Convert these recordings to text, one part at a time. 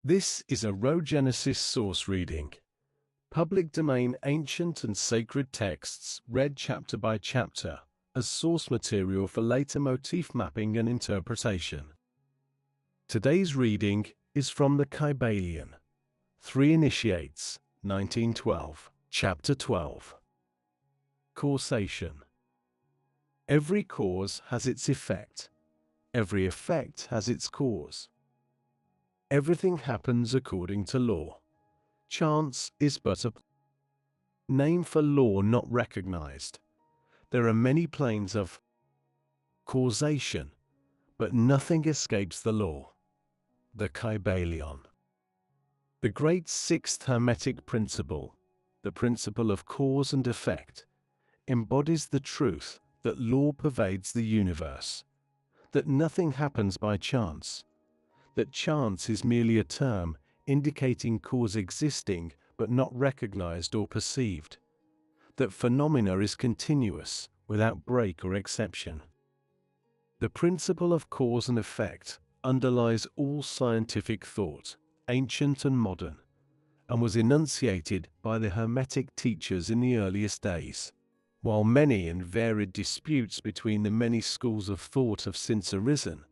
This is a Rhogenesis Source Reading. Public domain ancient and sacred texts read chapter by chapter as source material for later motif mapping and interpretation. Today's reading is from the Kybalion. 3 Initiates, 1912, Chapter 12. Causation. Every cause has its effect. Every effect has its cause. Everything happens according to law. Chance is but a name for law not recognized. There are many planes of causation, but nothing escapes the law. The Kybalion. The great sixth hermetic principle, the principle of cause and effect, embodies the truth that law pervades the universe, that nothing happens by chance, that chance is merely a term indicating cause existing but not recognized or perceived, that phenomena is continuous without break or exception. The principle of cause and effect underlies all scientific thought, ancient and modern, and was enunciated by the Hermetic teachers in the earliest days. While many and varied disputes between the many schools of thought have since arisen,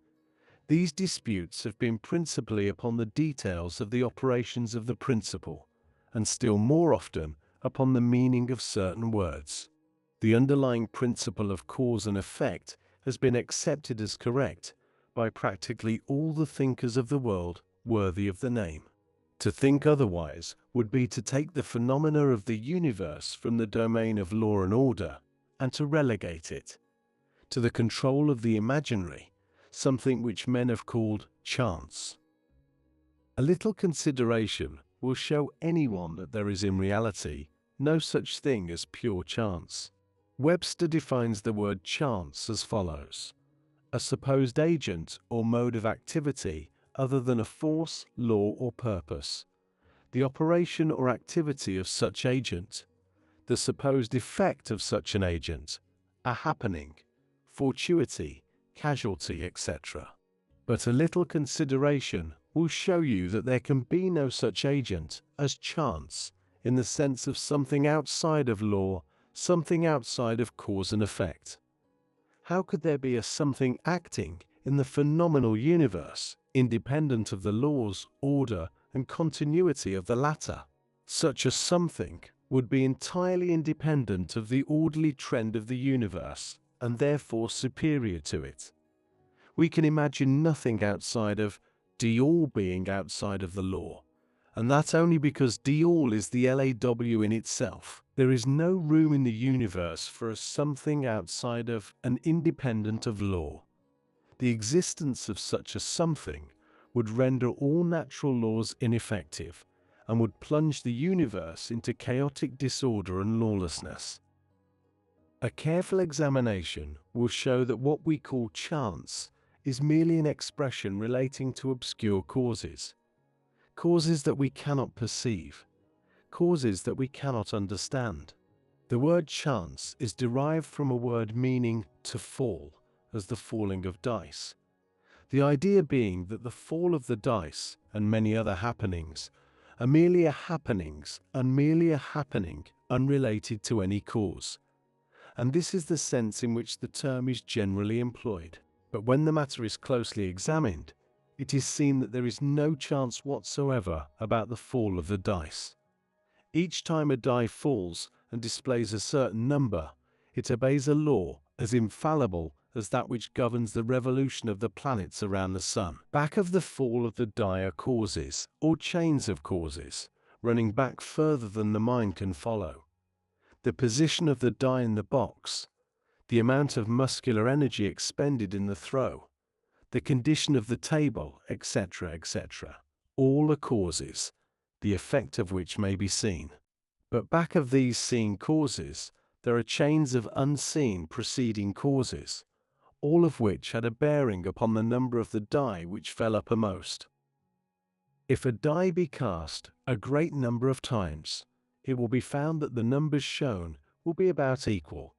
these disputes have been principally upon the details of the operations of the principle, and still more often upon the meaning of certain words. The underlying principle of cause and effect has been accepted as correct by practically all the thinkers of the world worthy of the name. To think otherwise would be to take the phenomena of the universe from the domain of law and order, and to relegate it to the control of the imaginary, something which men have called chance. A little consideration will show anyone that there is in reality no such thing as pure chance. Webster defines the word chance as follows: a supposed agent or mode of activity other than a force, law, or purpose, the operation or activity of such agent, the supposed effect of such an agent, a happening, fortuity, casualty, etc. But a little consideration will show you that there can be no such agent as chance in the sense of something outside of law, something outside of cause and effect. How could there be a something acting in the phenomenal universe, independent of the laws, order, and continuity of the latter? Such a something would be entirely independent of the orderly trend of the universe, and therefore superior to it. We can imagine nothing outside of all being outside of the law, and that only because all is the LAW in itself. There is no room in the universe for a something outside of and independent of law. The existence of such a something would render all natural laws ineffective, and would plunge the universe into chaotic disorder and lawlessness. A careful examination will show that what we call chance is merely an expression relating to obscure causes, causes that we cannot perceive, causes that we cannot understand. The word chance is derived from a word meaning to fall, as the falling of dice. The idea being that the fall of the dice and many other happenings are merely happenings and merely a happening unrelated to any cause. And this is the sense in which the term is generally employed. But when the matter is closely examined, it is seen that there is no chance whatsoever about the fall of the dice. Each time a die falls and displays a certain number, it obeys a law as infallible as that which governs the revolution of the planets around the sun. Back of the fall of the die are causes, or chains of causes, running back further than the mind can follow. The position of the die in the box, the amount of muscular energy expended in the throw, the condition of the table, etc., etc. All are causes, the effect of which may be seen. But back of these seen causes, there are chains of unseen preceding causes, all of which had a bearing upon the number of the die which fell uppermost. If a die be cast a great number of times, it will be found that the numbers shown will be about equal.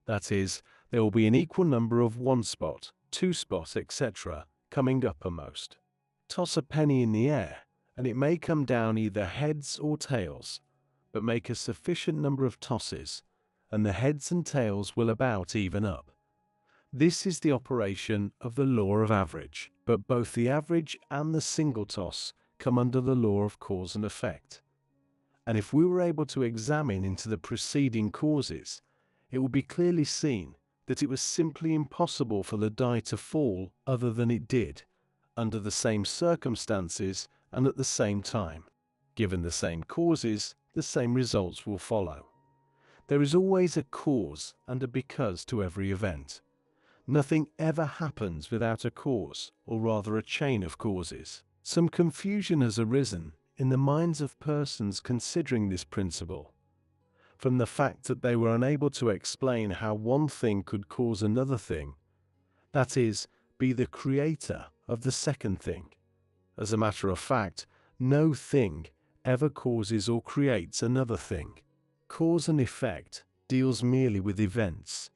That is, there will be an equal number of 1 spot, 2 spot, etc. coming uppermost. Toss a penny in the air, and it may come down either heads or tails, but make a sufficient number of tosses, and the heads and tails will about even up. This is the operation of the law of average, but both the average and the single toss come under the law of cause and effect. And if we were able to examine into the preceding causes, it would be clearly seen that it was simply impossible for the die to fall other than it did, under the same circumstances and at the same time. Given the same causes, the same results will follow. There is always a cause and a because to every event. Nothing ever happens without a cause, or rather a chain of causes. Some confusion has arisen in the minds of persons considering this principle, from the fact that they were unable to explain how one thing could cause another thing, that is, be the creator of the second thing. As a matter of fact, no thing ever causes or creates another thing. Cause and effect deals merely with events.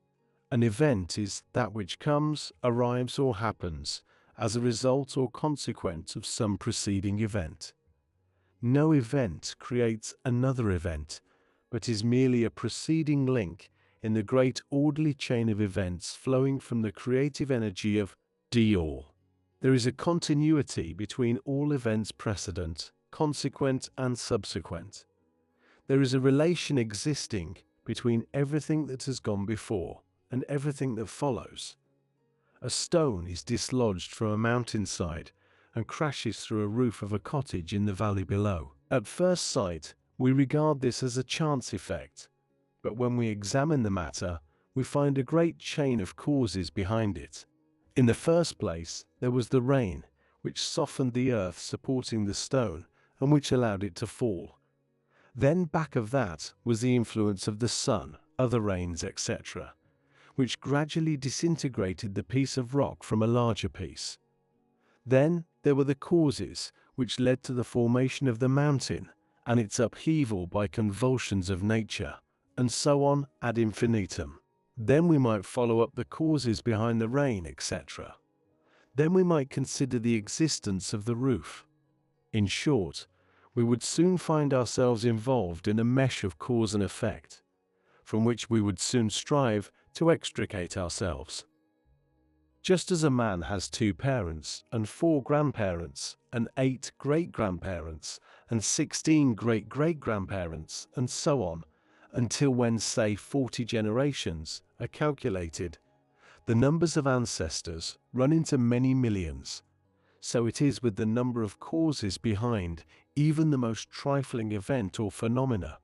An event is that which comes, arrives, or happens as a result or consequence of some preceding event. No event creates another event, but is merely a preceding link in the great orderly chain of events flowing from the creative energy of all. There is a continuity between all events precedent, consequent, and subsequent. There is a relation existing between everything that has gone before and everything that follows. A stone is dislodged from a mountainside and crashes through a roof of a cottage in the valley below. At first sight, we regard this as a chance effect, but when we examine the matter, we find a great chain of causes behind it. In the first place, there was the rain, which softened the earth supporting the stone and which allowed it to fall. Then back of that was the influence of the sun, other rains, etc., which gradually disintegrated the piece of rock from a larger piece. Then there were the causes which led to the formation of the mountain and its upheaval by convulsions of nature, and so on ad infinitum. Then we might follow up the causes behind the rain, etc. Then we might consider the existence of the roof. In short, we would soon find ourselves involved in a mesh of cause and effect, from which we would soon strive to extricate ourselves. Just as a man has 2 parents and 4 grandparents and 8 great-grandparents and 16 great-great-grandparents and so on, until when, say, 40 generations are calculated, the numbers of ancestors run into many millions. So it is with the number of causes behind even the most trifling event or phenomena,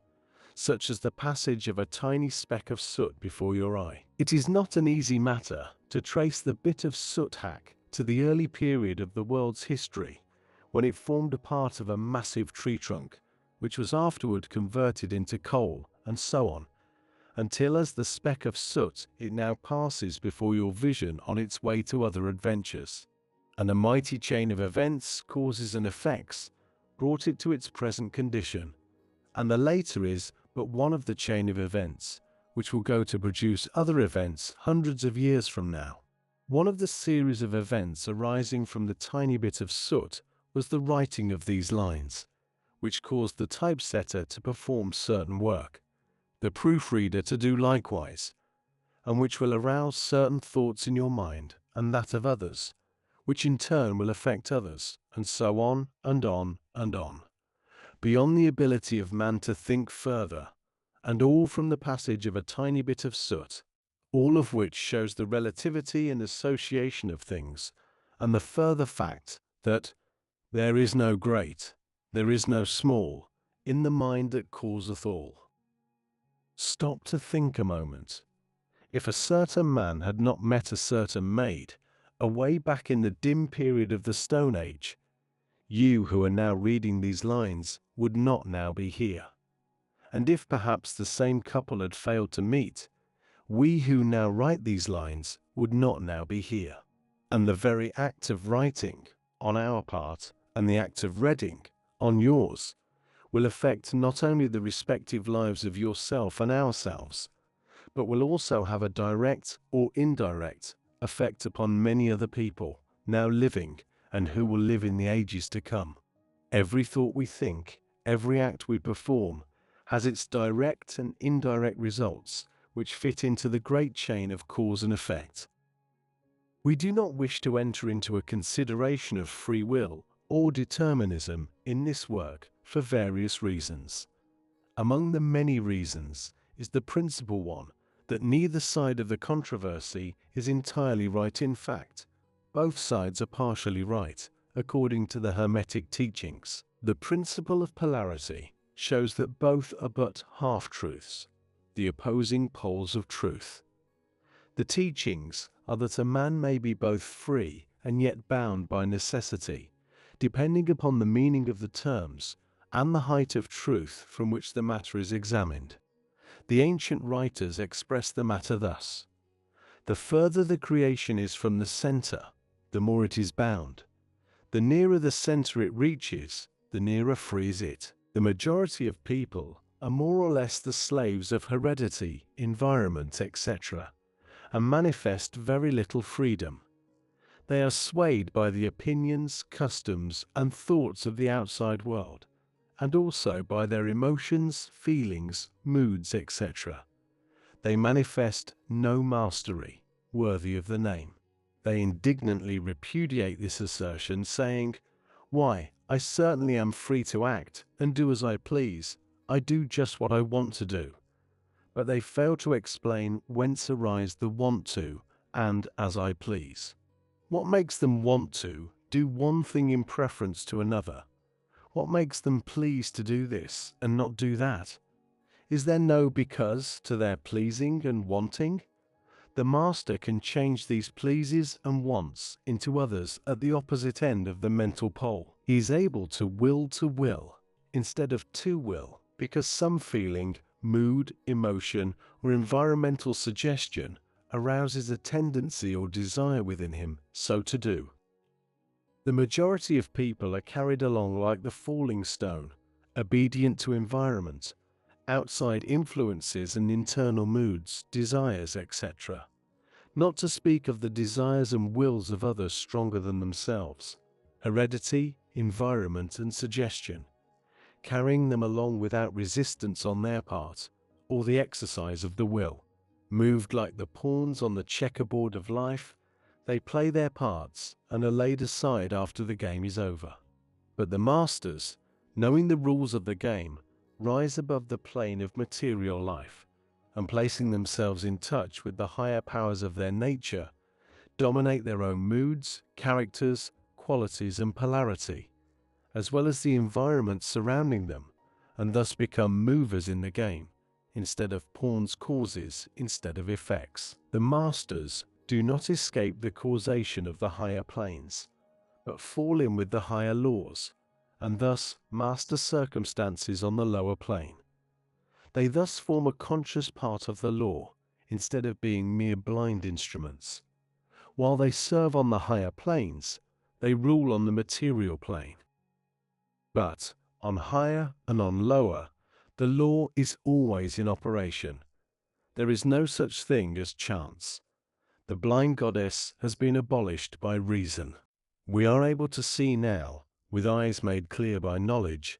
such as the passage of a tiny speck of soot before your eye. It is not an easy matter to trace the bit of soot hack to the early period of the world's history, when it formed a part of a massive tree trunk, which was afterward converted into coal, and so on, until as the speck of soot it now passes before your vision on its way to other adventures. And a mighty chain of events, causes and effects brought it to its present condition, and the later is but one of the chain of events, which will go to produce other events hundreds of years from now. One of the series of events arising from the tiny bit of soot was the writing of these lines, which caused the typesetter to perform certain work, the proofreader to do likewise, and which will arouse certain thoughts in your mind and that of others, which in turn will affect others, and so on and on and on, beyond the ability of man to think further, and all from the passage of a tiny bit of soot, all of which shows the relativity and association of things, and the further fact that there is no great, there is no small, in the mind that causeth all. Stop to think a moment. If a certain man had not met a certain maid, away back in the dim period of the Stone Age, you who are now reading these lines would not now be here. And if perhaps the same couple had failed to meet, we who now write these lines would not now be here. And the very act of writing, on our part, and the act of reading, on yours, will affect not only the respective lives of yourself and ourselves, but will also have a direct or indirect effect upon many other people now living and who will live in the ages to come. Every thought we think, every act we perform, has its direct and indirect results, which fit into the great chain of cause and effect. We do not wish to enter into a consideration of free will or determinism in this work for various reasons. Among the many reasons is the principal one that neither side of the controversy is entirely right. In fact, both sides are partially right, according to the Hermetic teachings. The principle of polarity shows that both are but half-truths, the opposing poles of truth. The teachings are that a man may be both free and yet bound by necessity, depending upon the meaning of the terms and the height of truth from which the matter is examined. The ancient writers express the matter thus: the further the creation is from the center, the more it is bound. The nearer the center it reaches, the nearer free is it. The majority of people are more or less the slaves of heredity, environment, etc., and manifest very little freedom. They are swayed by the opinions, customs, and thoughts of the outside world, and also by their emotions, feelings, moods, etc. They manifest no mastery worthy of the name. They indignantly repudiate this assertion, saying, "Why, I certainly am free to act and do as I please. I do just what I want to do." But they fail to explain whence arise the want to and as I please. What makes them want to do one thing in preference to another? What makes them please to do this and not do that? Is there no because to their pleasing and wanting? The master can change these pleases and wants into others at the opposite end of the mental pole. He is able to will instead of to will, because some feeling, mood, emotion, or environmental suggestion arouses a tendency or desire within him so to do. The majority of people are carried along like the falling stone, obedient to environment, outside influences and internal moods, desires, etc. Not to speak of the desires and wills of others stronger than themselves, heredity, environment, and suggestion, carrying them along without resistance on their part, or the exercise of the will. Moved like the pawns on the checkerboard of life, they play their parts and are laid aside after the game is over. But the masters, knowing the rules of the game, rise above the plane of material life, and placing themselves in touch with the higher powers of their nature, dominate their own moods, characters, qualities, and polarity, as well as the environment surrounding them, and thus become movers in the game, instead of pawns, causes instead of effects. The masters do not escape the causation of the higher planes, but fall in with the higher laws, and thus master circumstances on the lower plane. They thus form a conscious part of the law, instead of being mere blind instruments. While they serve on the higher planes, they rule on the material plane. But on higher and on lower, the law is always in operation. There is no such thing as chance. The blind goddess has been abolished by reason. We are able to see now, with eyes made clear by knowledge,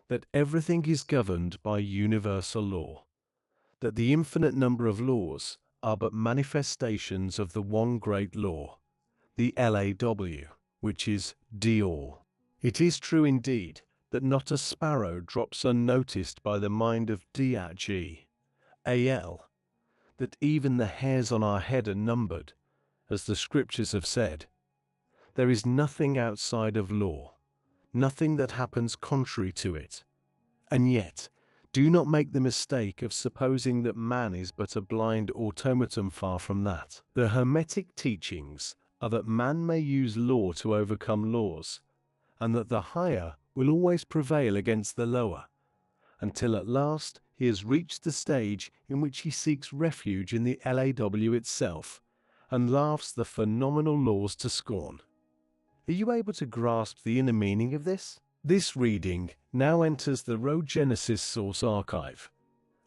that everything is governed by universal law, that the infinite number of laws are but manifestations of the one great law, the LAW, which is D-all. It is true indeed that not a sparrow drops unnoticed by the mind of D-al, that even the hairs on our head are numbered, as the scriptures have said. There is nothing outside of law, nothing that happens contrary to it. And yet, do not make the mistake of supposing that man is but a blind automaton. Far from that. The Hermetic teachings are that man may use law to overcome laws, and that the higher will always prevail against the lower, until at last he has reached the stage in which he seeks refuge in the LAW itself, and laughs the phenomenal laws to scorn. Are you able to grasp the inner meaning of this? This reading now enters the Rhogenesis Source Archive.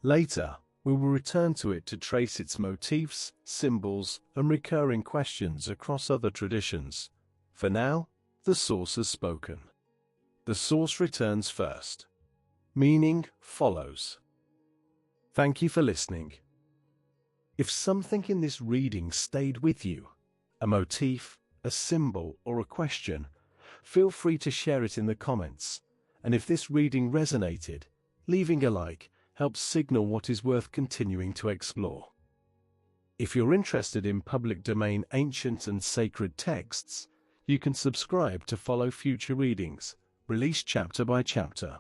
Later, we will return to it to trace its motifs, symbols, and recurring questions across other traditions. For now, the source has spoken. The source returns first. Meaning follows. Thank you for listening. If something in this reading stayed with you, a motif, a symbol, or a question, feel free to share it in the comments. And if this reading resonated, leaving a like helps signal what is worth continuing to explore. If you're interested in public domain ancient and sacred texts, you can subscribe to follow future readings, released chapter by chapter.